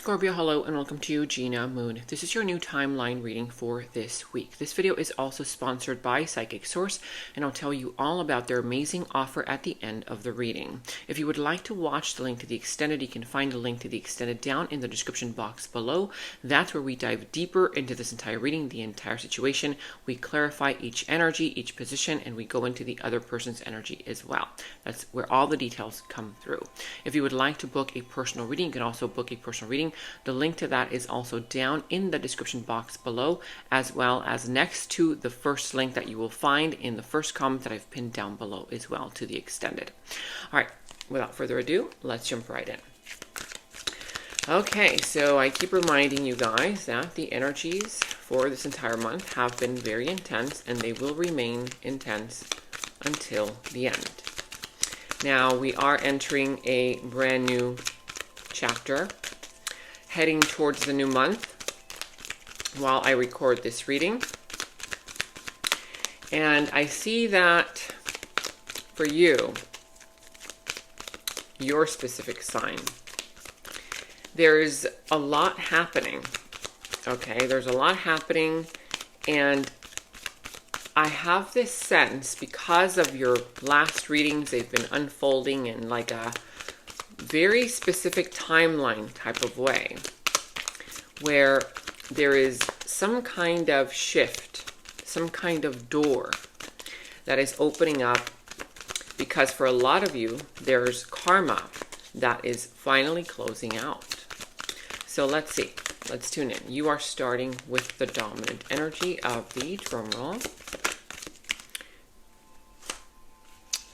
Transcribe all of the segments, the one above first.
Scorpio, hello and welcome to Gena Moon. This is your new timeline reading for this week. This video is also sponsored by Psychic Source, and I'll tell you all about their amazing offer at the end of the reading. If you would like to watch the link to the extended, you can find the link to the extended down in the description box below. That's where we dive deeper into this entire reading, the entire situation. We clarify each energy, each position, and we go into the other person's energy as well. That's where all the details come through. If you would like to book a personal reading, you can also book a personal reading. The link to that is also down in the description box below, as well as next to the first link that you will find in the first comment that I've pinned down below as well to the extended. All right, without further ado, let's jump right in. Okay, so I keep reminding you guys that the energies for this entire month have been very intense, and they will remain intense until the end. Now, we are entering a brand new chapter, heading towards the new month while I record this reading. And I see that for you, your specific sign, there's a lot happening. Okay, there's a lot happening, and I have this sense, because of your last readings, they've been unfolding in like a very specific timeline type of way, where there is some kind of shift, some kind of door that is opening up, because for a lot of you, there's karma that is finally closing out. So let's see. Let's tune in. You are starting with the dominant energy of the drum roll.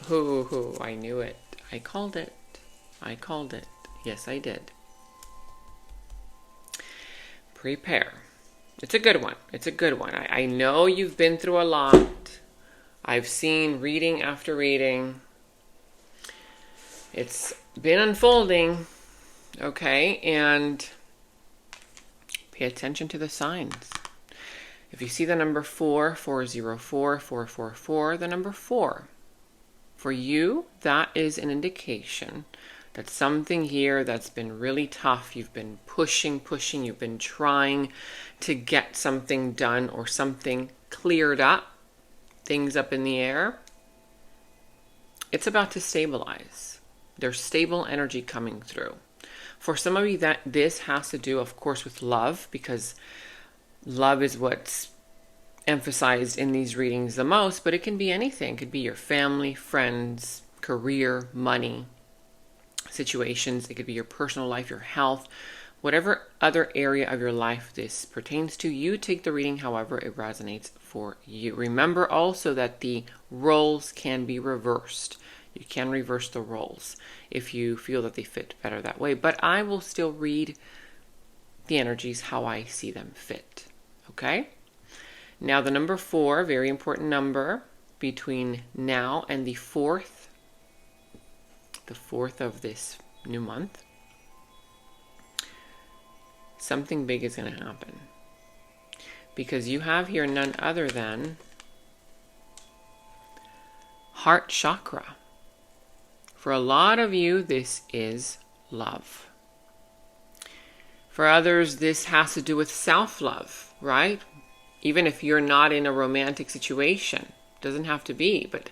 Hoo, I knew it. I called it. I called it. Yes, I did. Prepare. It's a good one. It's a good one. I know you've been through a lot. I've seen reading after reading. It's been unfolding. Okay, and pay attention to the signs. If you see the number 4, 404, 444, the number 4. For you, that is an indication that something here that's been really tough, you've been pushing, you've been trying to get something done or something cleared up, things up in the air, it's about to stabilize. There's stable energy coming through. For some of you, that this has to do, of course, with love, because love is what's emphasized in these readings the most, but it can be anything. It could be your family, friends, career, money, situations. It could be your personal life, your health, whatever other area of your life this pertains to. You take the reading however it resonates for you. Remember also that the roles can be reversed. You can reverse the roles if you feel that they fit better that way, but I will still read the energies how I see them fit. Okay? Now the number 4, very important number, between now and the 4th of this new month, something big is going to happen. Because you have here none other than heart chakra. For a lot of you, this is love. For others, this has to do with self-love, right? Even if you're not in a romantic situation, doesn't have to be, but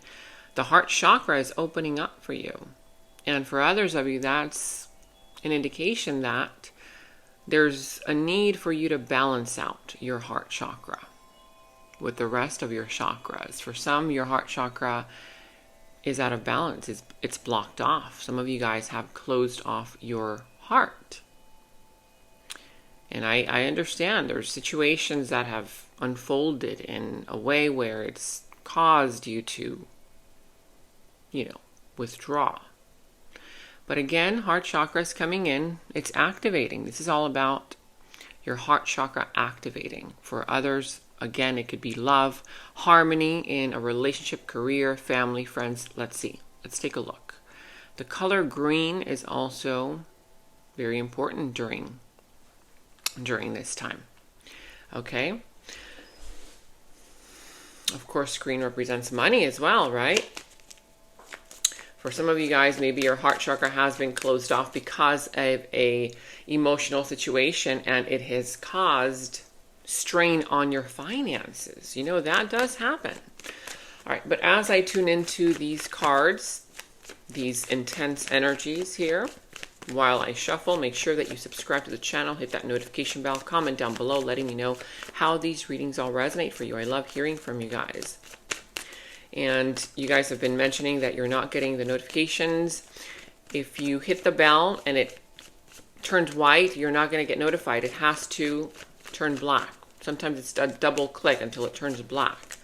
the heart chakra is opening up for you. And for others of you, that's an indication that there's a need for you to balance out your heart chakra with the rest of your chakras. For some, your heart chakra is out of balance. It's blocked off. Some of you guys have closed off your heart. And I understand there's situations that have unfolded in a way where it's caused you to, withdraw. But again, heart chakra is coming in. It's activating. This is all about your heart chakra activating. For others, again, it could be love, harmony in a relationship, career, family, friends. Let's see. Let's take a look. The color green is also very important during this time. Okay? Of course, green represents money as well, right? For some of you guys, maybe your heart chakra has been closed off because of a emotional situation, and it has caused strain on your finances. You know, that does happen. All right, but as I tune into these cards, these intense energies here, while I shuffle, make sure that you subscribe to the channel, hit that notification bell, comment down below letting me know how these readings all resonate for you. I love hearing from you guys. And you guys have been mentioning that you're not getting the notifications. If you hit the bell and it turns white, you're not going to get notified. It has to turn black. Sometimes it's a double click until it turns black.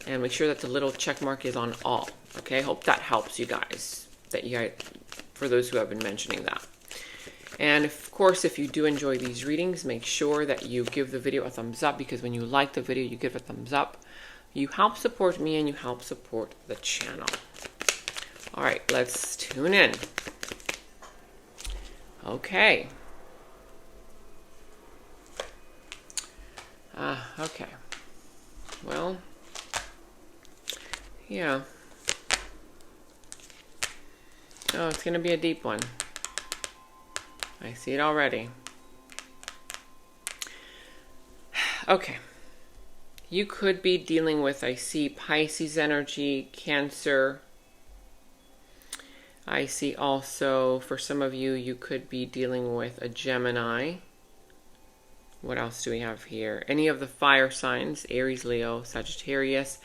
And make sure that the little check mark is on all. Okay, hope that helps you guys. For those who have been mentioning that. And of course, if you do enjoy these readings, make sure that you give the video a thumbs up, because when you like the video, you give a thumbs up. You help support me and you help support the channel. All right, let's tune in. Okay. Okay. Well, yeah. Oh, it's going to be a deep one. I see it already. Okay. You could be dealing with, I see Pisces energy, Cancer. I see also, for some of you, you could be dealing with a Gemini. What else do we have here? Any of the fire signs, Aries, Leo, Sagittarius.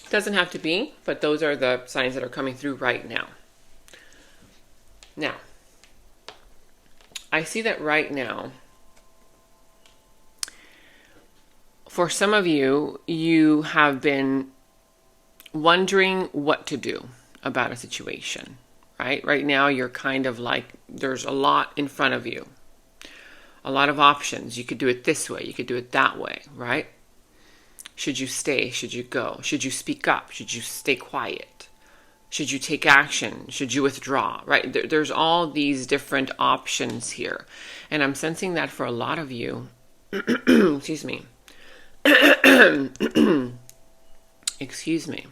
Doesn't have to be, but those are the signs that are coming through right now. Now, I see that right now, for some of you, you have been wondering what to do about a situation, right? Right now, you're kind of like, there's a lot in front of you. A lot of options. You could do it this way. You could do it that way, right? Should you stay? Should you go? Should you speak up? Should you stay quiet? Should you take action? Should you withdraw? Right? There's all these different options here. And I'm sensing that for a lot of you, excuse me. Excuse me.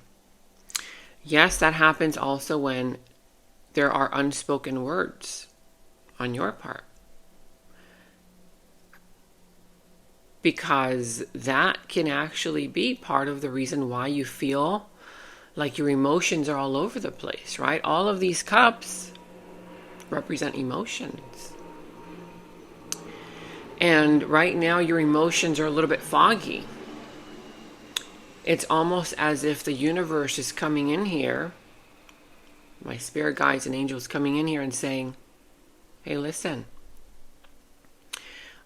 Yes, that happens also when there are unspoken words on your part. Because that can actually be part of the reason why you feel like your emotions are all over the place, right? All of these cups represent emotions. And right now your emotions are a little bit foggy. It's almost as if the universe is coming in here, my spirit guides and angels coming in here and saying, hey, listen.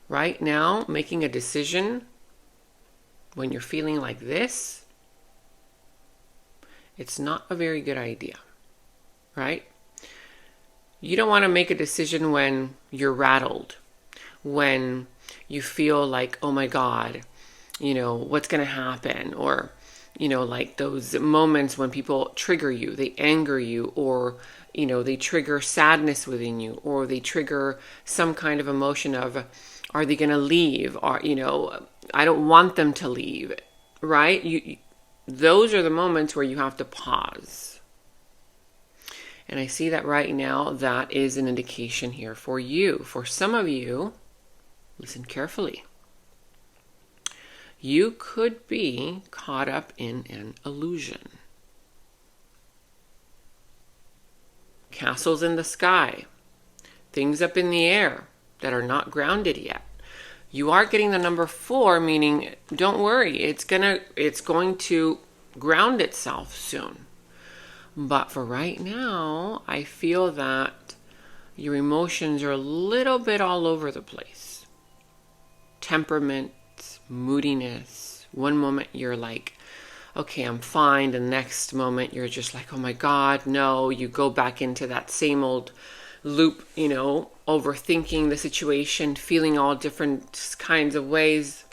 Right now, making a decision when you're feeling like this, it's not a very good idea, right? You don't want to make a decision when you're rattled, when you feel like, oh my God, you know, what's going to happen? Or, you know, like those moments when people trigger you, they anger you, or, you know, they trigger sadness within you, or they trigger some kind of emotion of, are they going to leave? Or, you know, I don't want them to leave, right? Those are the moments where you have to pause. And I see that right now, that is an indication here for you. For some of you, listen carefully. You could be caught up in an illusion. Castles in the sky, things up in the air that are not grounded yet. You are getting the number 4, meaning don't worry, it's going to ground itself soon. But for right now, I feel that your emotions are a little bit all over the place. Temperament, moodiness. One moment you're like, okay, I'm fine. The next moment you're just like, oh my God, no. You go back into that same old loop, you know, overthinking the situation, feeling all different kinds of ways.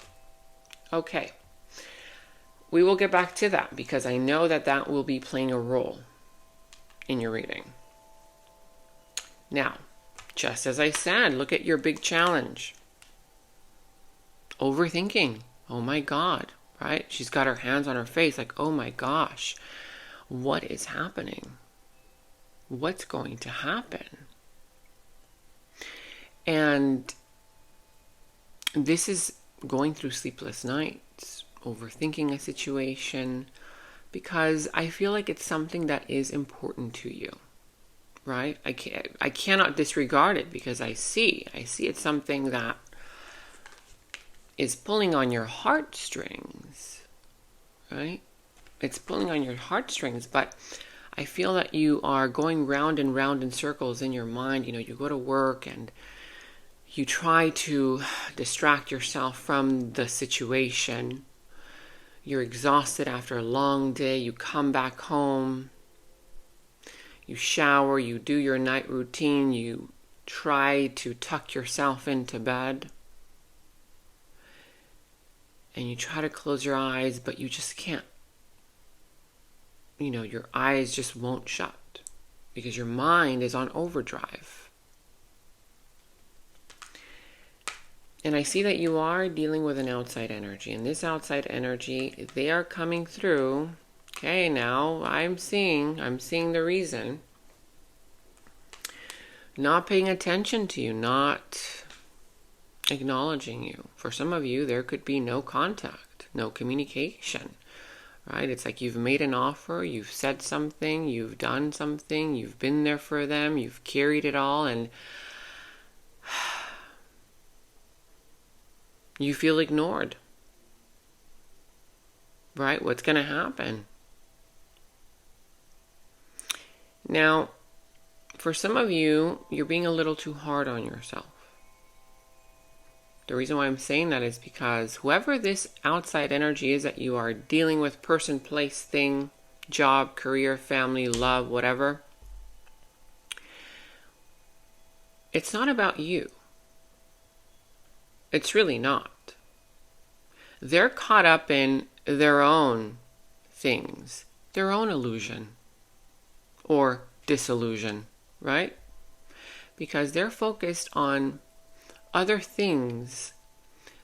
Okay. We will get back to that because I know that that will be playing a role in your reading. Now, just as I said, look at your big challenge. Overthinking. Oh my God, right? She's got her hands on her face like, oh my gosh, what is happening? what's going to happen? And this is going through sleepless nights, overthinking a situation, because I feel like it's something that is important to you, right? I cannot disregard it, because I see it's something that is pulling on your heartstrings, right? It's pulling on your heartstrings, but I feel that you are going round and round in circles in your mind. You know, you go to work and you try to distract yourself from the situation. You're exhausted after a long day. You come back home. You shower. You do your night routine. You try to tuck yourself into bed. And you try to close your eyes, but you just can't. You know, your eyes just won't shut because your mind is on overdrive. And I see that you are dealing with an outside energy. And this outside energy, they are coming through. Okay, now I'm seeing the reason. Not paying attention to you, not acknowledging you. For some of you, there could be no contact, no communication, right? It's like you've made an offer, you've said something, you've done something, you've been there for them, you've carried it all, and you feel ignored, right? What's going to happen? Now, for some of you, you're being a little too hard on yourself. The reason why I'm saying that is because whoever this outside energy is that you are dealing with, person, place, thing, job, career, family, love, whatever, it's not about you. It's really not. They're caught up in their own things, their own illusion or disillusion, right? Because they're focused on other things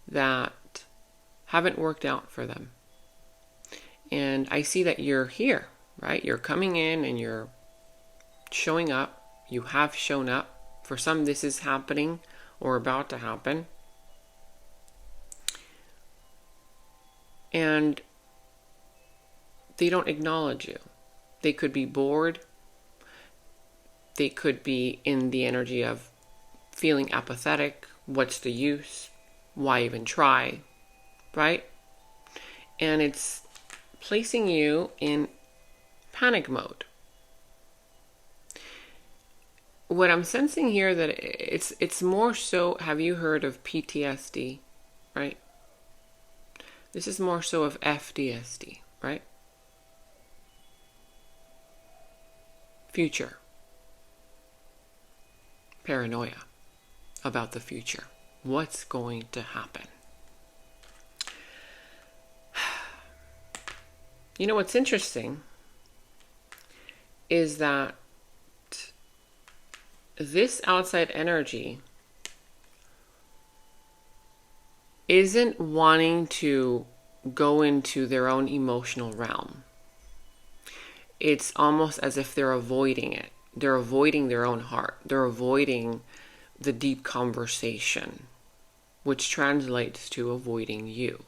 that haven't worked out for them. And I see that you're here, right? You're coming in and you're showing up. You have shown up. For some, this is happening or about to happen. And they don't acknowledge you. They could be bored. They could be in the energy of feeling apathetic. What's the use? Why even try? Right? And it's placing you in panic mode. What I'm sensing here that it's more so, have you heard of PTSD? Right? This is more so of FDSD, right? Future. Paranoia about the future. What's going to happen? You know what's interesting is that this outside energy isn't wanting to go into their own emotional realm. It's almost as if they're avoiding it. They're avoiding their own heart. They're avoiding the deep conversation, which translates to avoiding you.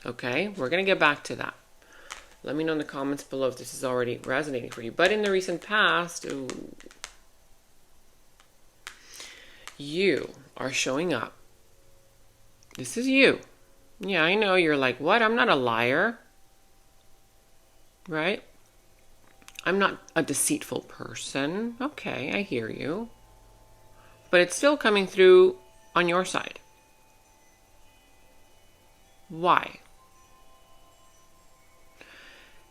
Okay, we're going to get back to that. Let me know in the comments below if this is already resonating for you. But in the recent past, you are showing up. This is you. Yeah, I know you're like, what? I'm not a liar. Right? I'm not a deceitful person. Okay, I hear you. But it's still coming through on your side. Why?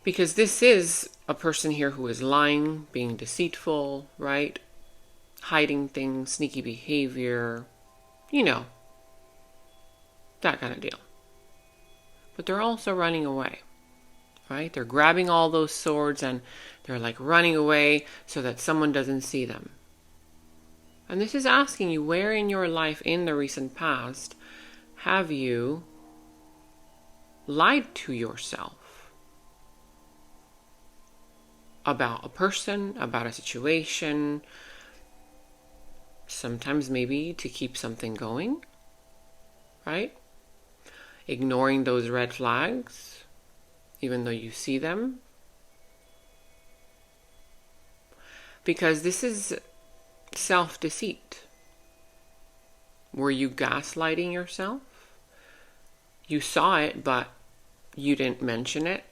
Because this is a person here who is lying, being deceitful, right? Hiding things, sneaky behavior, you know, that kind of deal. But they're also running away, right? They're grabbing all those swords and they're like running away so that someone doesn't see them. And this is asking you, where in your life in the recent past have you lied to yourself? about a person, about a situation, sometimes maybe to keep something going, right? Ignoring those red flags, even though you see them. Because this is self-deceit. Were you gaslighting yourself? You saw it, but you didn't mention it.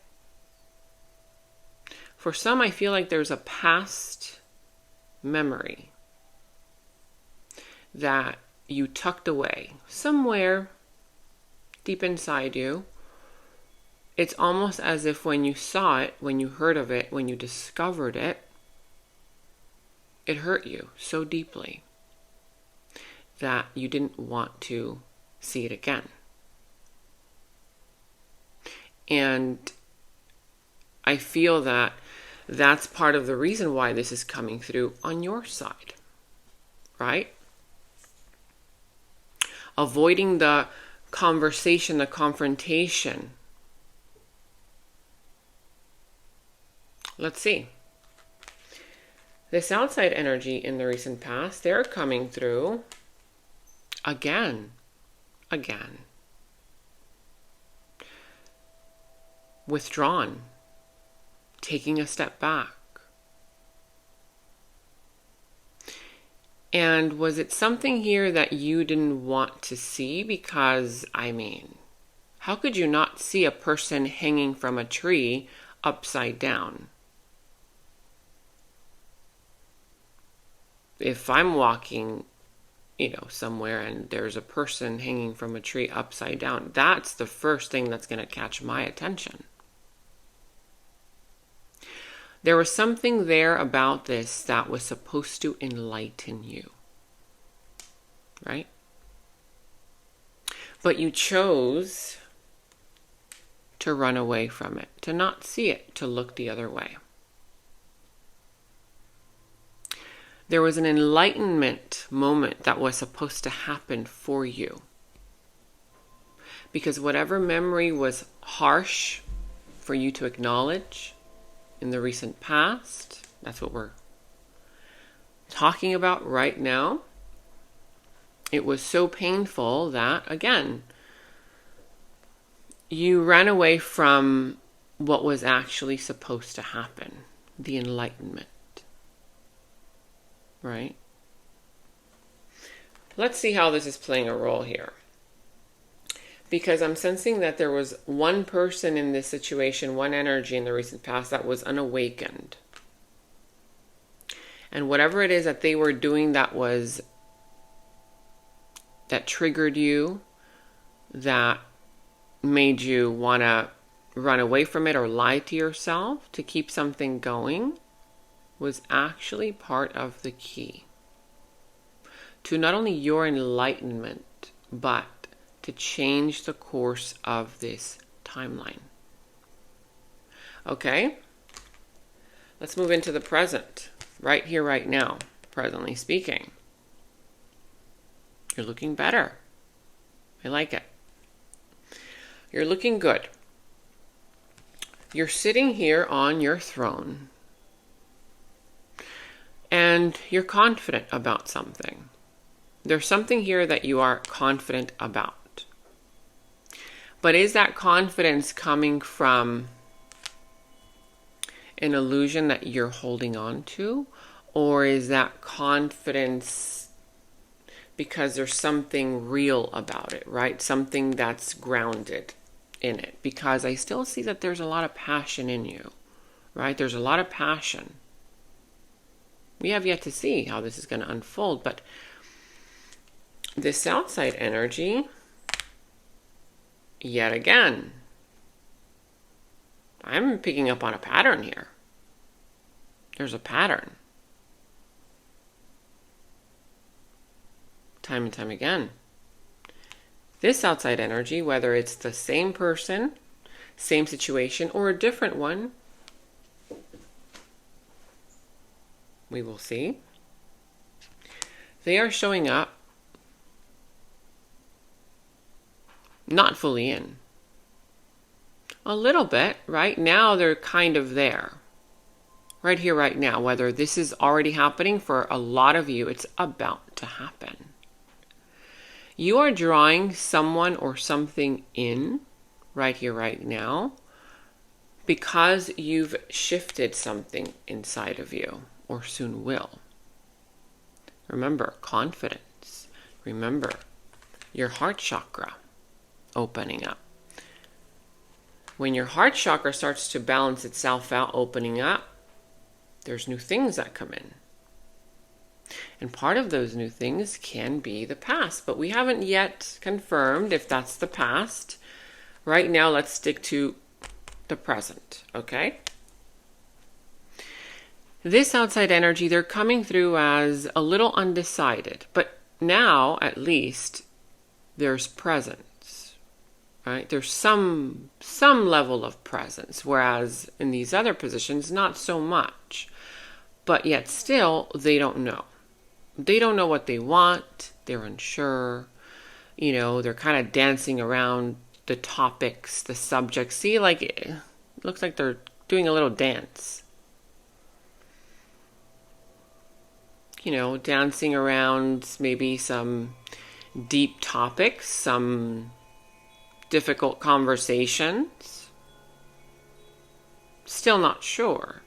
For some, I feel like there's a past memory that you tucked away somewhere deep inside you. It's almost as if when you saw it, when you heard of it, when you discovered it, it hurt you so deeply that you didn't want to see it again. And I feel that that's part of the reason why this is coming through on your side, right? Avoiding the conversation, the confrontation. Let's see. This outside energy in the recent past, they're coming through again. Withdrawn. Taking a step back. And was it something here that you didn't want to see? Because, how could you not see a person hanging from a tree upside down? If I'm walking, somewhere and there's a person hanging from a tree upside down, that's the first thing that's going to catch my attention. There was something there about this that was supposed to enlighten you, right? But you chose to run away from it, to not see it, to look the other way. There was an enlightenment moment that was supposed to happen for you. Because whatever memory was harsh for you to acknowledge in the recent past, that's what we're talking about right now. It was so painful that, again, you ran away from what was actually supposed to happen, the enlightenment. Right? Let's see how this is playing a role here. Because I'm sensing that there was one person in this situation, one energy in the recent past that was unawakened. And whatever it is that they were doing that triggered you, that made you want to run away from it or lie to yourself to keep something going, was actually part of the key to not only your enlightenment, but to change the course of this timeline. Okay? Let's move into the present. Right here, right now, presently speaking. You're looking better. I like it. You're looking good. You're sitting here on your throne. And you're confident about something. There's something here that you are confident about. But is that confidence coming from an illusion that you're holding on to? Or is that confidence because there's something real about it, right? Something that's grounded in it. Because I still see that there's a lot of passion in you, right? There's a lot of passion. We have yet to see how this is going to unfold, but this outside energy, yet again, I'm picking up on a pattern here. There's a pattern. Time and time again. This outside energy, whether it's the same person, same situation, or a different one, we will see. They are showing up not fully in. A little bit, right? Now they're kind of there. right here, right now. Whether this is already happening for a lot of you, it's about to happen. You are drawing someone or something in right here, right now, because you've shifted something inside of you, or soon will. Remember, confidence. Remember, your heart chakra opening up. When your heart chakra starts to balance itself out, opening up, there's new things that come in. And part of those new things can be the past, but we haven't yet confirmed if that's the past. Right now, let's stick to the present, okay? This outside energy, they're coming through as a little undecided, but now, at least, there's presence, right? There's some level of presence, whereas in these other positions, not so much. But yet still, they don't know. They don't know what they want. They're unsure. You know, they're kind of dancing around the topics, the subjects. See, like, it looks like they're doing a little dance. You know, dancing around maybe some deep topics, some difficult conversations. Still not sure.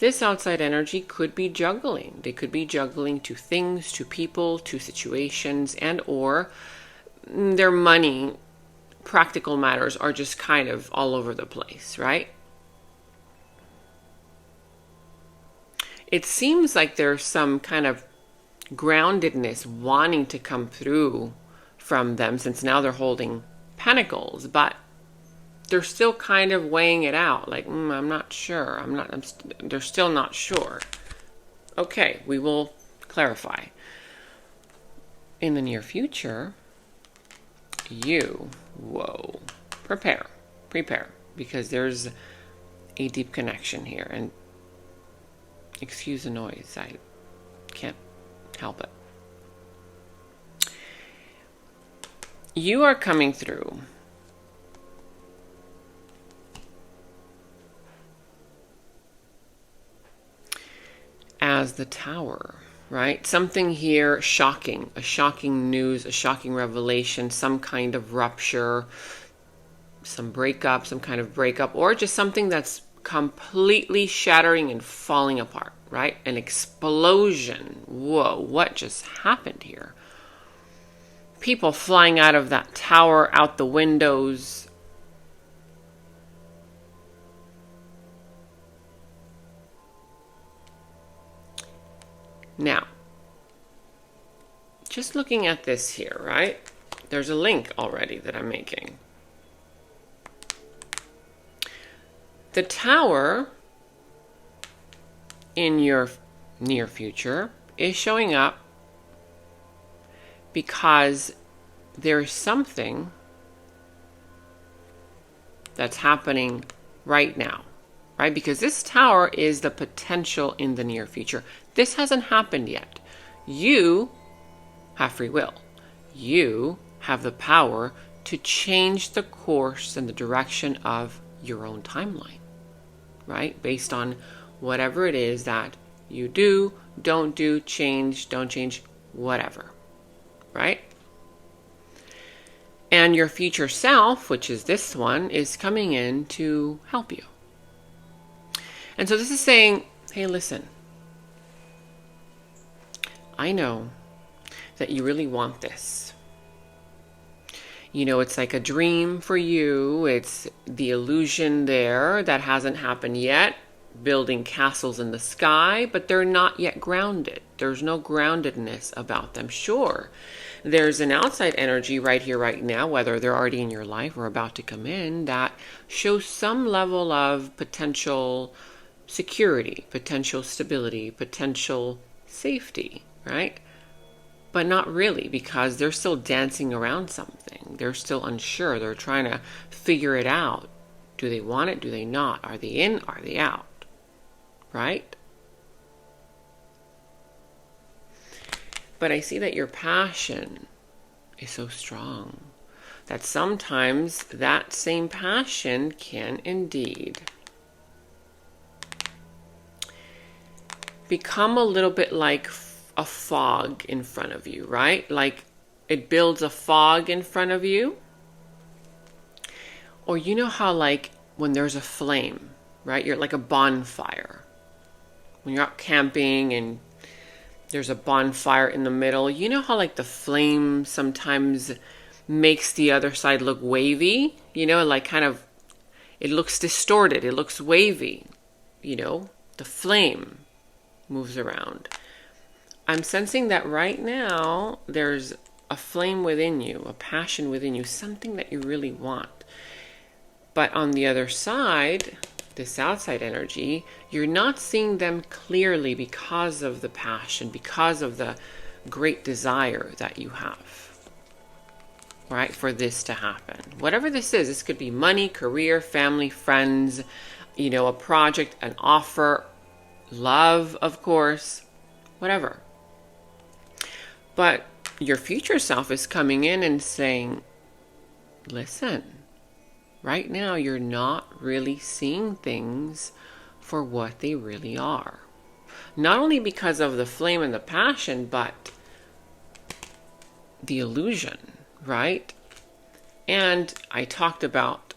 This outside energy could be juggling. They could be juggling to things, to people, to situations, and or their money, practical matters are just kind of all over the place, right? It seems like there's some kind of groundedness wanting to come through from them, since now they're holding pentacles, but they're still kind of weighing it out. Like, I'm not sure. They're still not sure. Okay, we will clarify. In the near future, prepare, because there's a deep connection here. And excuse the noise, I can't help it. You are coming through as the Tower, right? Something here shocking, a shocking news, a shocking revelation, some kind of rupture, some breakup, some kind of breakup, or just something that's completely shattering and falling apart, right? An explosion. Whoa, what just happened here? People flying out of that tower, out the windows. Now, just looking at this here, right? There's a link already that I'm making. The Tower in your near future is showing up because there's something that's happening right now, right? Because this Tower is the potential in the near future. This hasn't happened yet. You have free will. You have the power to change the course and the direction of your own timeline, right? Based on whatever it is that you do, don't do, change, don't change, whatever, right? And your future self, which is this one, is coming in to help you. And so this is saying, hey, listen, I know that you really want this. You know, it's like a dream for you. It's the illusion there that hasn't happened yet. Building castles in the sky, but they're not yet grounded. There's no groundedness about them. Sure, there's an outside energy right here, right now, whether they're already in your life or about to come in, that shows some level of potential security, potential stability, potential safety, right? But not really, because they're still dancing around something. They're still unsure. They're trying to figure it out. Do they want it? Do they not? Are they in? Are they out? Right? But I see that your passion is so strong that sometimes that same passion can indeed become a little bit like a fog in front of you, right? Like it builds a fog in front of you. Or you know how like when there's a flame, right? You're like a bonfire. When you're out camping and there's a bonfire in the middle, you know how like the flame sometimes makes the other side look wavy? You know, like kind of, it looks distorted, it looks wavy. You know, the flame moves around. I'm sensing that right now there's a flame within you, a passion within you, something that you really want. But on the other side, this outside energy, you're not seeing them clearly because of the passion, because of the great desire that you have, right, for this to happen. Whatever this is, this could be money, career, family, friends, you know, a project, an offer, love, of course, whatever. But your future self is coming in and saying, listen, right now you're not really seeing things for what they really are. Not only because of the flame and the passion, but the illusion, right? And I talked about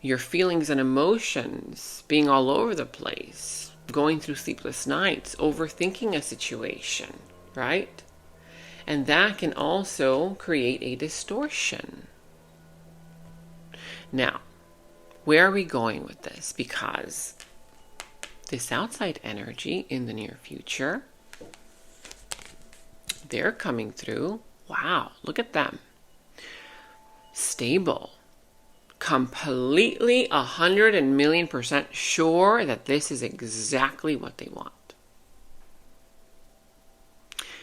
your feelings and emotions being all over the place, going through sleepless nights, overthinking a situation, right? And that can also create a distortion. Now, where are we going with this? Because this outside energy in the near future, they're coming through. Wow, look at them. Stable. Completely 100,000,000% sure that this is exactly what they want.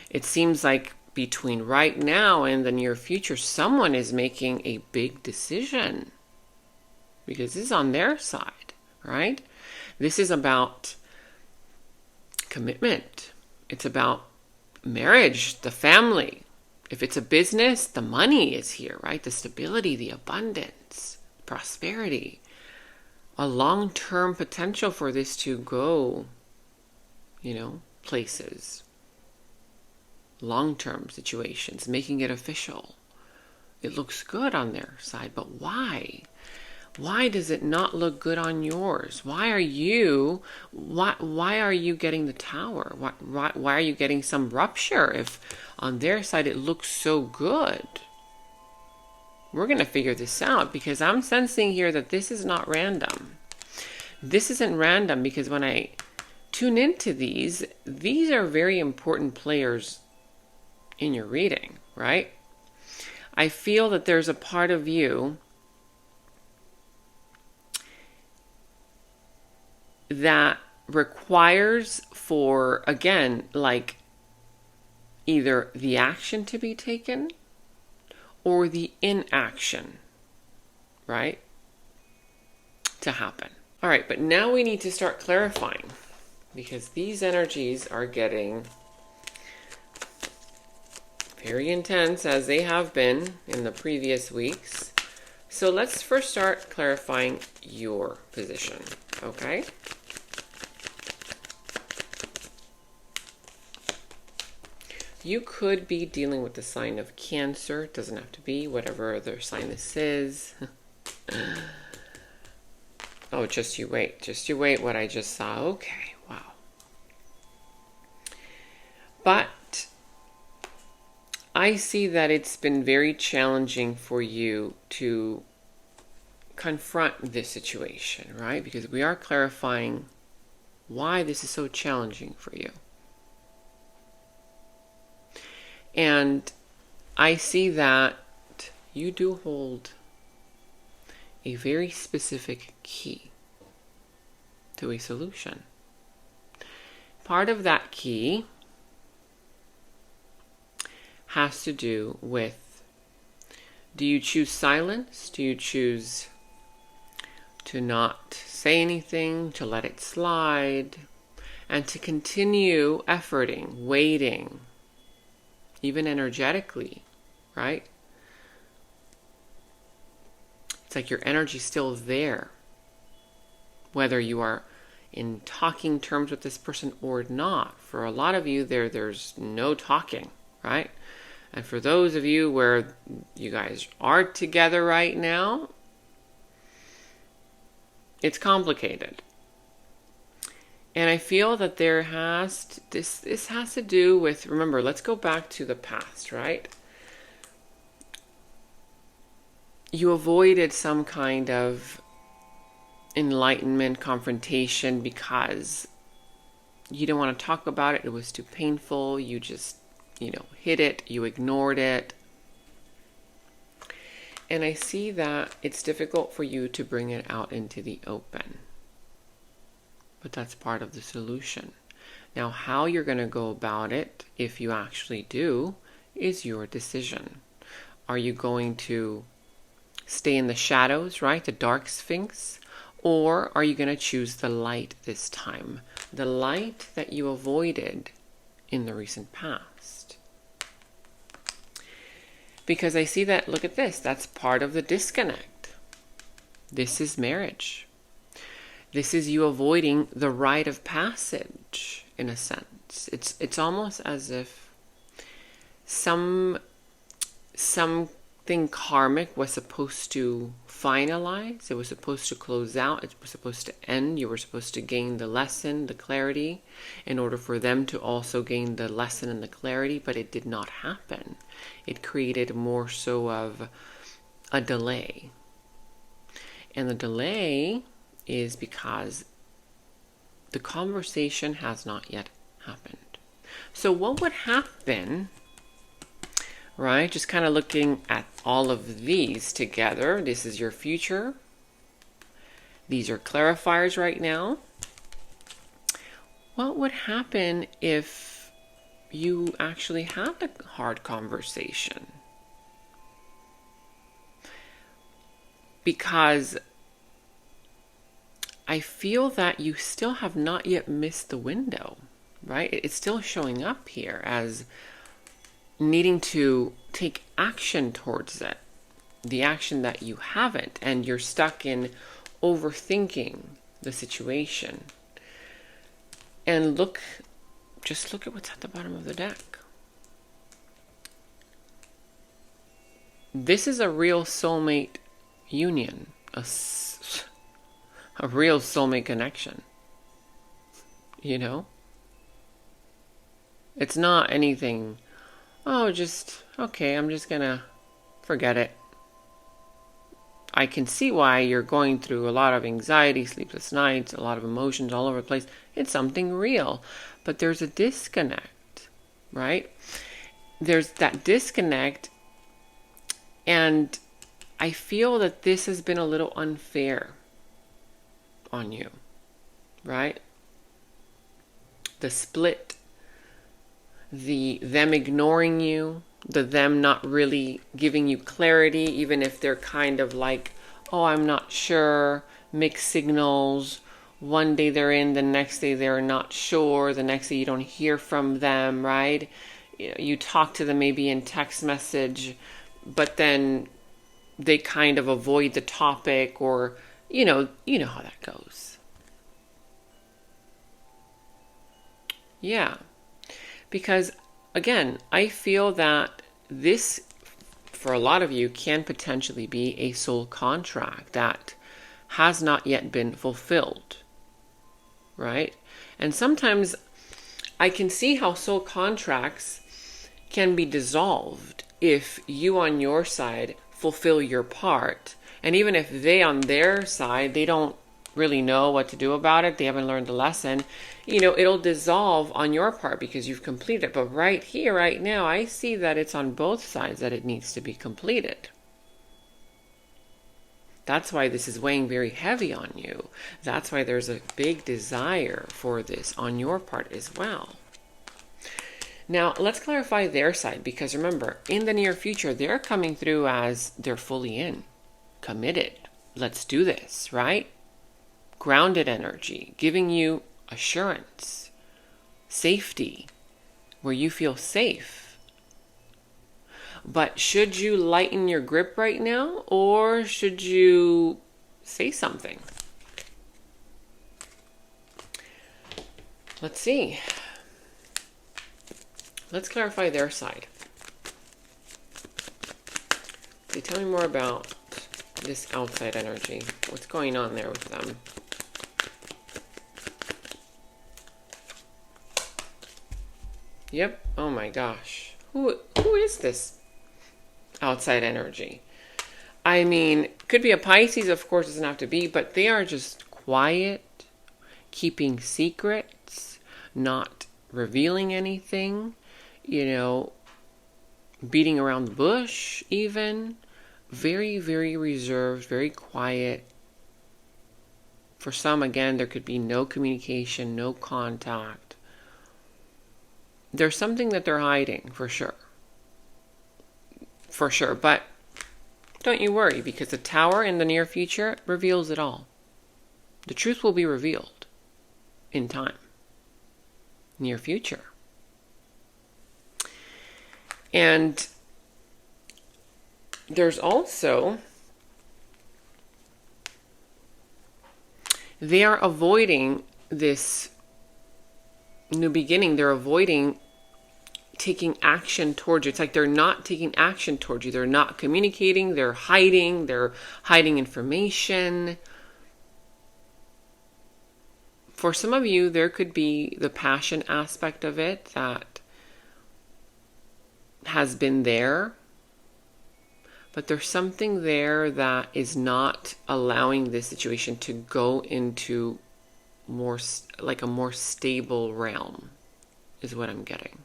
It seems like between right now and the near future, someone is making a big decision. Because this is on their side, right? This is about commitment. It's about marriage, the family. If it's a business, the money is here, right? The stability, the abundance, prosperity. A long-term potential for this to go, you know, places. Long-term situations, making it official. It looks good on their side, but why? Why does it not look good on yours? Why are you getting the tower? Why are you getting some rupture if on their side it looks so good? We're going to figure this out because I'm sensing here that this is not random. This isn't random because when I tune into these are very important players in your reading, right? I feel that there's a part of you that requires for, again, like either the action to be taken or the inaction, right, to happen. All right, but now we need to start clarifying because these energies are getting very intense as they have been in the previous weeks. So let's first start clarifying your position, okay? You could be dealing with the sign of Cancer. It doesn't have to be, whatever other sign this is. Oh, just you wait. Just you wait what I just saw. Okay, wow. But I see that it's been very challenging for you to confront this situation, right? Because we are clarifying why this is so challenging for you. And I see that you do hold a very specific key to a solution. Part of that key has to do with, do you choose silence? Do you choose to not say anything, to let it slide, and to continue efforting, waiting, even energetically, right? It's like your energy's still there. Whether you are in talking terms with this person or not. For a lot of you, there's no talking, right? And for those of you where you guys are together right now, it's complicated. And I feel that this has to do with, remember, let's go back to the past, right? You avoided some kind of enlightenment, confrontation, because you didn't want to talk about it. It was too painful. You just, hid it. You ignored it. And I see that it's difficult for you to bring it out into the open. But that's part of the solution. Now, how you're going to go about it, if you actually do, is your decision. Are you going to stay in the shadows, right? The dark sphinx? Or are you going to choose the light this time? The light that you avoided in the recent past. Because I see that, look at this, that's part of the disconnect. This is marriage. This is you avoiding the rite of passage, in a sense. It's almost as if something karmic was supposed to finalize. It was supposed to close out. It was supposed to end. You were supposed to gain the lesson, the clarity, in order for them to also gain the lesson and the clarity, but it did not happen. It created more so of a delay. And the delay is because the conversation has not yet happened. So what would happen, right? Just kind of looking at all of these together. This is your future. These are clarifiers right now. What would happen if you actually had a hard conversation? Because I feel that you still have not yet missed the window, right? It's still showing up here as needing to take action towards it. The action that you haven't, and you're stuck in overthinking the situation. And just look at what's at the bottom of the deck. This is a real soulmate union, a real soulmate connection. It's not anything, I'm just gonna forget it. I can see why you're going through a lot of anxiety, sleepless nights, a lot of emotions all over the place. It's something real. But there's a disconnect, right? There's that disconnect, and I feel that this has been a little unfair on you, right? The split, them ignoring you, them not really giving you clarity, even if they're kind of like, oh, I'm not sure, mixed signals. One day they're in, the next day they're not sure, the next day you don't hear from them, right? You talk to them maybe in text message, but then they kind of avoid the topic, or you know how that goes. Yeah. Because again, I feel that this, for a lot of you, can potentially be a soul contract that has not yet been fulfilled, right? And sometimes I can see how soul contracts can be dissolved if you on your side fulfill your part. And even if they on their side, they don't really know what to do about it, they haven't learned the lesson, it'll dissolve on your part because you've completed it. But right here, right now, I see that it's on both sides that it needs to be completed. That's why this is weighing very heavy on you. That's why there's a big desire for this on your part as well. Now, let's clarify their side, because remember, in the near future, they're coming through as they're fully in, committed. Let's do this, right? Grounded energy, giving you assurance, safety, where you feel safe. But should you lighten your grip right now, or should you say something? Let's see. Let's clarify their side. They tell me more about this outside energy. What's going on there with them? Yep. Oh my gosh. Who is this outside energy? I mean, could be a Pisces, of course, doesn't have to be, but they are just quiet, keeping secrets, not revealing anything, beating around the bush even. Very, very reserved, very quiet. For some, again, there could be no communication, no contact. There's something that they're hiding, for sure. For sure, but don't you worry, because the Tower in the near future reveals it all. The truth will be revealed in time. Near future. And there's also, they are avoiding this new beginning. They're avoiding taking action towards you. It's like they're not taking action towards you. They're not communicating. They're hiding information. For some of you, there could be the passion aspect of it that has been there. But there's something there that is not allowing this situation to go into a more stable realm, is what I'm getting.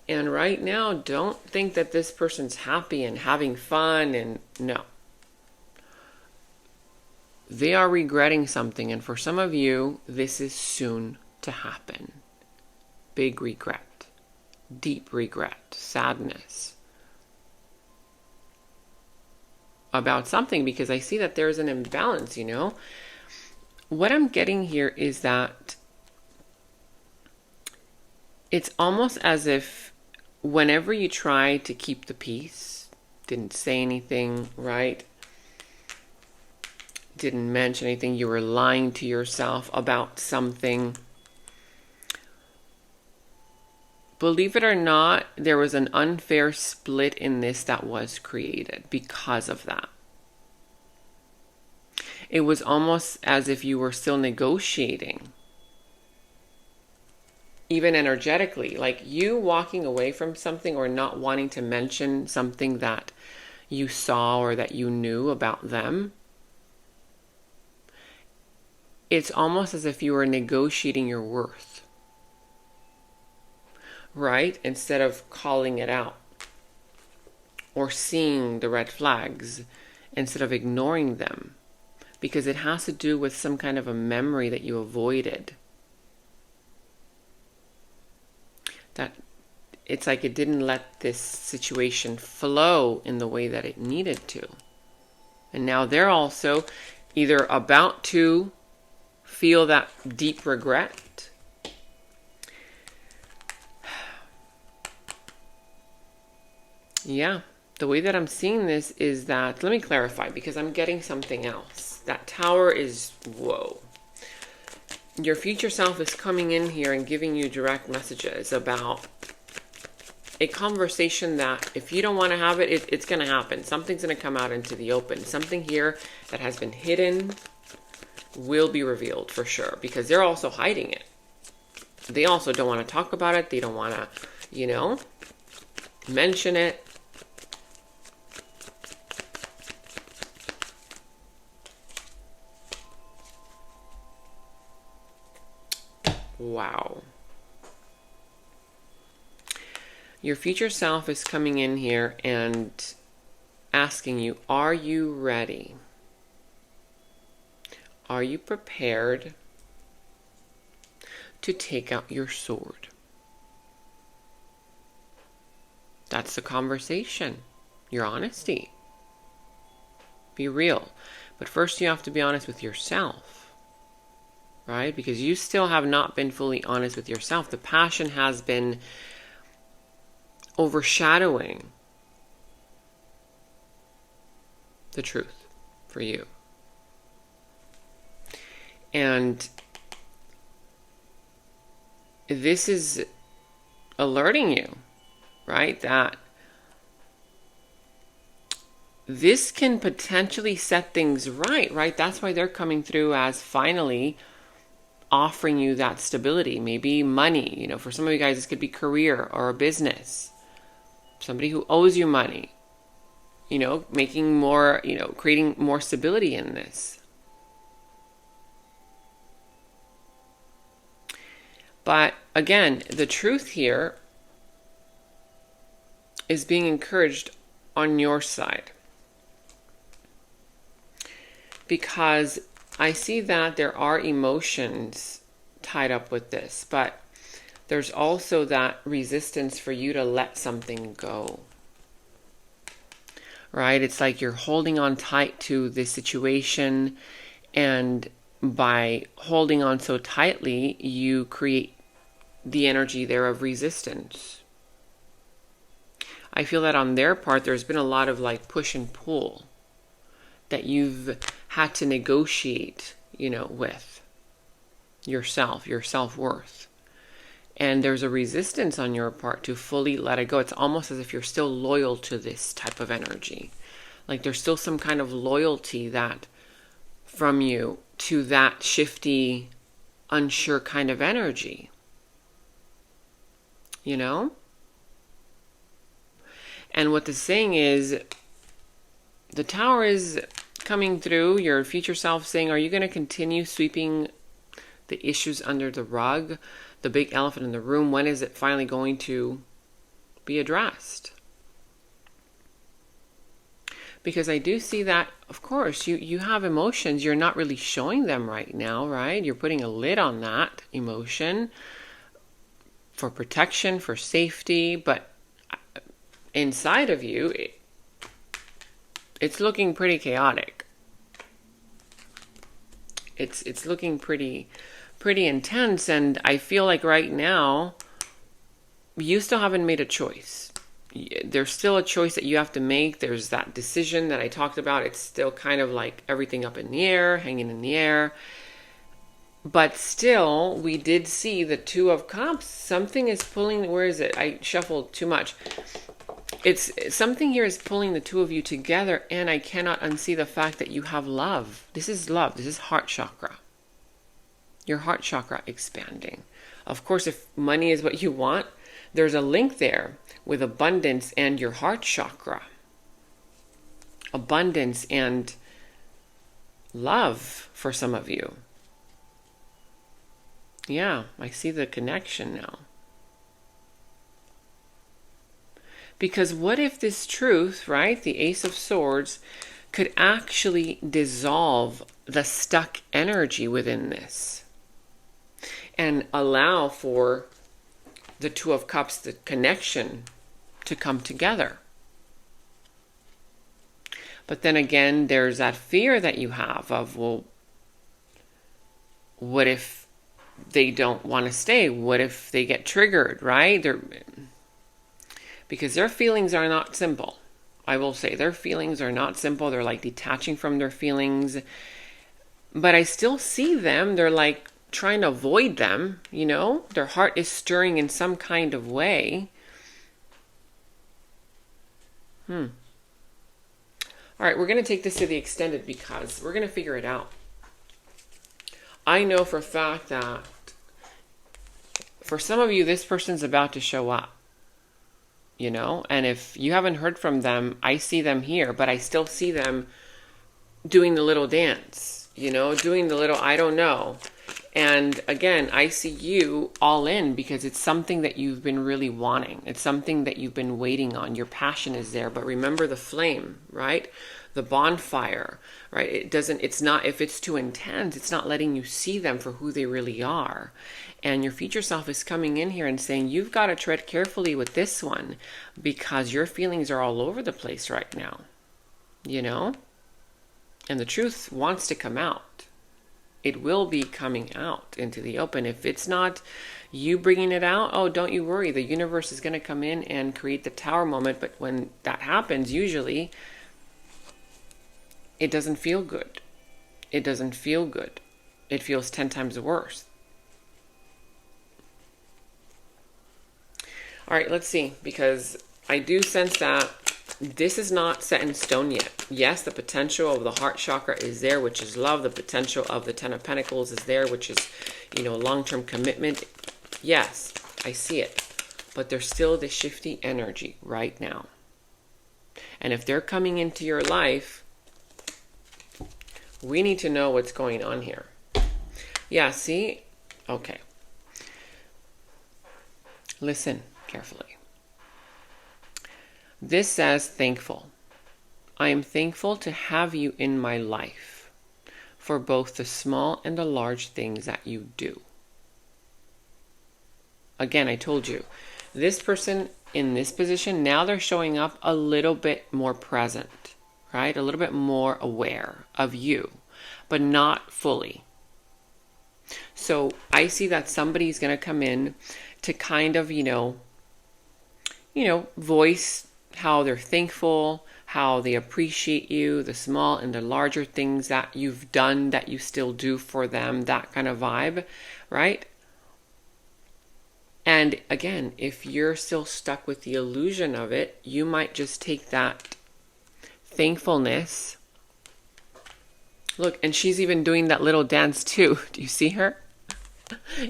And right now, don't think that this person's happy and having fun, and no. They are regretting something, and for some of you, this is soon to happen. Big regret, deep regret, sadness about something, because I see that there's an imbalance, What I'm getting here is that it's almost as if whenever you try to keep the peace, didn't say anything, right? Didn't mention anything, you were lying to yourself about something. Believe it or not, there was an unfair split in this that was created because of that. It was almost as if you were still negotiating. Even energetically, like you walking away from something or not wanting to mention something that you saw or that you knew about them. It's almost as if you were negotiating your worth, right? Instead of calling it out or seeing the red flags, instead of ignoring them, because it has to do with some kind of a memory that you avoided. That it's like it didn't let this situation flow in the way that it needed to. And now they're also either about to feel that deep regret, yeah, the way that I'm seeing this is that, let me clarify, because I'm getting something else. That Tower is, whoa. Your future self is coming in here and giving you direct messages about a conversation that if you don't want to have it, it's going to happen. Something's going to come out into the open. Something here that has been hidden will be revealed for sure, because they're also hiding it. They also don't want to talk about it. They don't want to, mention it. Wow. Your future self is coming in here and asking you, are you ready? Are you prepared to take out your sword? That's the conversation. Your honesty. Be real. But first you have to be honest with yourself. Right? Because you still have not been fully honest with yourself. The passion has been overshadowing the truth for you. And this is alerting you, right, that this can potentially set things right? That's why they're coming through as finally offering you that stability. Maybe money, for some of you guys, this could be career or a business. Somebody who owes you money, making more, creating more stability in this. But again, the truth here is being encouraged on your side. Because I see that there are emotions tied up with this, but there's also that resistance for you to let something go. Right? It's like you're holding on tight to this situation, and by holding on so tightly, you create the energy there of resistance. I feel that on their part, there's been a lot of like push and pull that you've had to negotiate, with yourself, your self-worth. And there's a resistance on your part to fully let it go. It's almost as if you're still loyal to this type of energy. Like there's still some kind of loyalty that from you to that shifty, unsure kind of energy. And what the saying is, the Tower is coming through, your future self saying, are you going to continue sweeping the issues under the rug? The big elephant in the room, when is it finally going to be addressed? Because I do see that, of course, you have emotions. You're not really showing them right now, right? You're putting a lid on that emotion for protection, for safety, but inside of you, it's looking pretty chaotic. It's looking pretty intense, and I feel like right now you still haven't made a choice. There's still a choice that you have to make. There's that decision that I talked about. It's still kind of like everything up in the air, hanging in the air. But still, we did see the Two of Cups. Something is pulling. Where is it? I shuffled too much. It's something here is pulling the two of you together, and I cannot unsee the fact that you have love. This is love. This is heart chakra. Your heart chakra expanding. Of course, if money is what you want, there's a link there with abundance and your heart chakra. Abundance and love for some of you. Yeah, I see the connection now. Because what if this truth, right, the Ace of Swords, could actually dissolve the stuck energy within this and allow for the Two of Cups, the connection, to come together? But then again, there's that fear that you have of, well, what if they don't want to stay? What if they get triggered, right? Because their feelings are not simple. I will say their feelings are not simple. They're like detaching from their feelings. But I still see them. They're like trying to avoid them, Their heart is stirring in some kind of way. All right, we're going to take this to the extended because we're going to figure it out. I know for a fact that for some of you, this person's about to show up. And if you haven't heard from them, I see them here, but I still see them doing the little dance, doing the little, I don't know. And again, I see you all in because it's something that you've been really wanting. It's something that you've been waiting on. Your passion is there, but remember the flame, right? The bonfire, right? It's not, if it's too intense, it's not letting you see them for who they really are. And your future self is coming in here and saying, you've got to tread carefully with this one because your feelings are all over the place right now, And the truth wants to come out. It will be coming out into the open. If it's not you bringing it out, oh, don't you worry. The universe is going to come in and create the Tower moment. But when that happens, usually it doesn't feel good. It doesn't feel good. it feels 10 times worse. All right, let's see, because I do sense that this is not set in stone yet. Yes, the potential of the heart chakra is there, which is love. The potential of the Ten of Pentacles is there, which is, long-term commitment. Yes, I see it. But there's still the shifty energy right now. And if they're coming into your life, we need to know what's going on here. Yeah, see? Okay. Listen carefully. This says thankful. I am thankful to have you in my life for both the small and the large things that you do. Again, I told you, this person in this position, now they're showing up a little bit more present, right? A little bit more aware of you, but not fully. So I see that somebody's going to come in to kind of, voice how they're thankful, how they appreciate you, the small and the larger things that you've done, that you still do for them, that kind of vibe, right? And again, if you're still stuck with the illusion of it, you might just take that thankfulness. Look, and she's even doing that little dance too. Do you see her?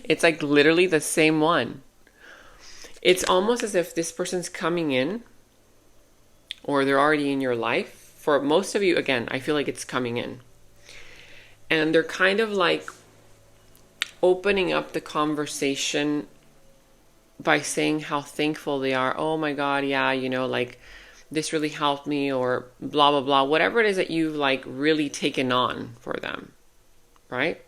It's like literally the same one. It's almost as if this person's coming in, or they're already in your life. For most of you, again, I feel like it's coming in. And they're kind of like opening up the conversation by saying how thankful they are. Oh my God, yeah, like this really helped me, or blah, blah, blah. Whatever it is that you've like really taken on for them, right?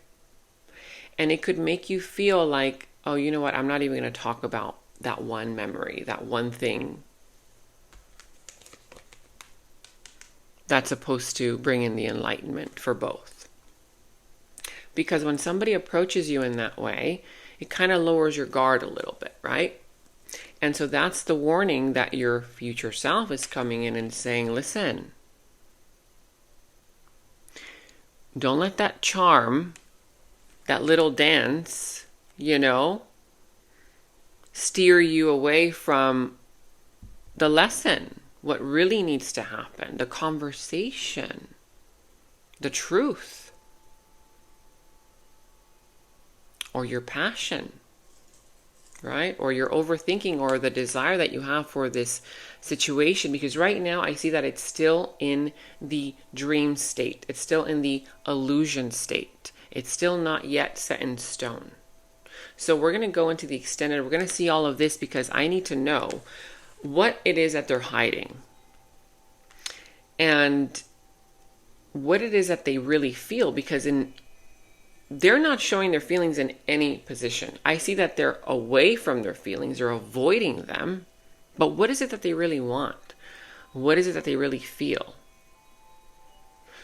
And it could make you feel like, oh, you know what? I'm not even going to talk about that one memory, that one thing that's supposed to bring in the enlightenment for both. Because when somebody approaches you in that way, it kind of lowers your guard a little bit, right? And so that's the warning that your future self is coming in and saying, listen, don't let that charm, that little dance, steer you away from the lesson. What really needs to happen, the conversation, the truth, or your passion, right? Or your overthinking, or the desire that you have for this situation. Because right now I see that it's still in the dream state. It's still in the illusion state. It's still not yet set in stone. So we're going to go into the extended. We're going to see all of this because I need to know what it is that they're hiding and what it is that they really feel, because they're not showing their feelings in any position. I see that they're away from their feelings, they're avoiding them. But what is it that they really want? What is it that they really feel?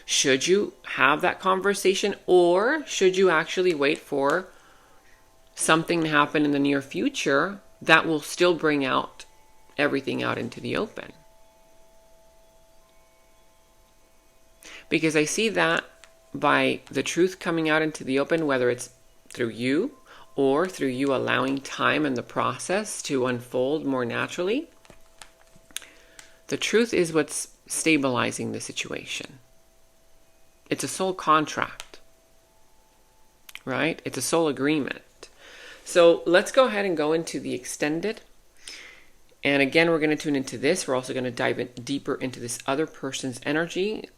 Should you have that conversation, or should you actually wait for something to happen in the near future that will still bring out everything out into the open? Because I see that by the truth coming out into the open, whether it's through you or through you allowing time and the process to unfold more naturally, the truth is what's stabilizing the situation. It's a soul contract, right? It's a soul agreement. So let's go ahead and go into the extended. And again, we're going to tune into this. We're also going to dive in deeper into this other person's energy.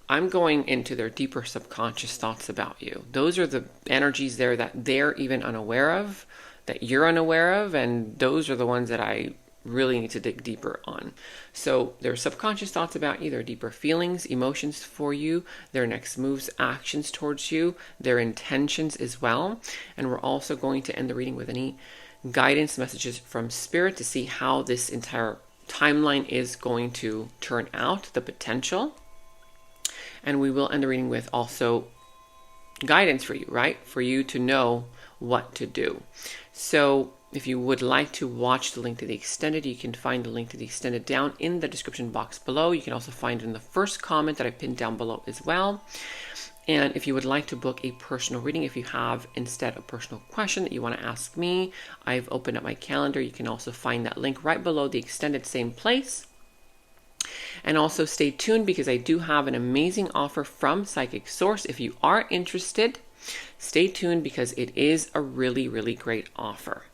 I'm going into their deeper subconscious thoughts about you. Those are the energies there that they're even unaware of, that you're unaware of, and those are the ones that I really need to dig deeper on. So their subconscious thoughts about you, their deeper feelings, emotions for you, their next moves, actions towards you, their intentions as well. And we're also going to end the reading with any guidance messages from Spirit to see how this entire timeline is going to turn out, the potential. And we will end the reading with also guidance for you, right? For you to know what to do. So if you would like to watch the link to the extended, you can find the link to the extended down in the description box below. You can also find it in the first comment that I pinned down below as well. And if you would like to book a personal reading, if you have instead a personal question that you want to ask me, I've opened up my calendar. You can also find that link right below the extended, same place. And also stay tuned because I do have an amazing offer from Psychic Source. If you are interested, stay tuned because it is a really, really great offer.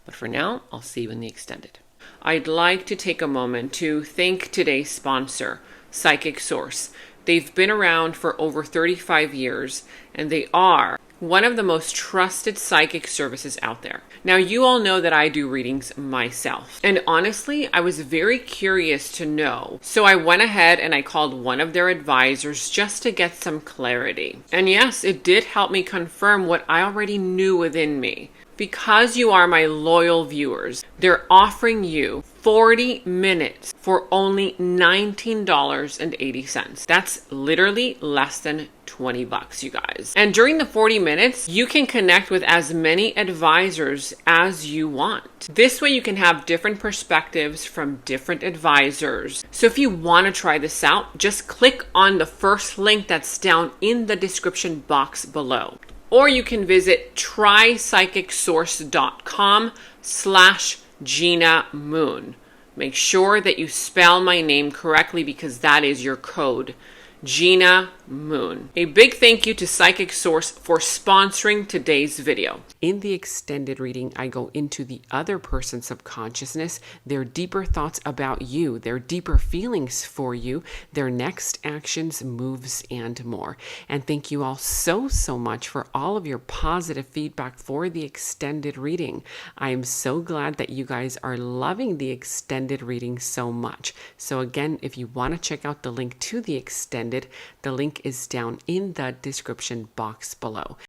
But for now, I'll see you in the extended. I'd like to take a moment to thank today's sponsor, Psychic Source. They've been around for over 35 years, and they are one of the most trusted psychic services out there. Now, you all know that I do readings myself. And honestly, I was very curious to know. So I went ahead and I called one of their advisors just to get some clarity. And yes, it did help me confirm what I already knew within me. Because you are my loyal viewers, they're offering you 40 minutes for only $19.80. That's literally less than 20 bucks, you guys. And during the 40 minutes, you can connect with as many advisors as you want. This way you can have different perspectives from different advisors. So if you want to try this out, just click on the first link that's down in the description box below. Or you can visit trypsychicsource.com/Gena Moon. Make sure that you spell my name correctly because that is your code. Gena Moon. A big thank you to Psychic Source for sponsoring today's video. In the extended reading, I go into the other person's subconsciousness, their deeper thoughts about you, their deeper feelings for you, their next actions, moves, and more. And thank you all so much for all of your positive feedback for the extended reading. I am so glad that you guys are loving the extended reading so much. So again, if you want to check out the link to the extended, the link is down in the description box below.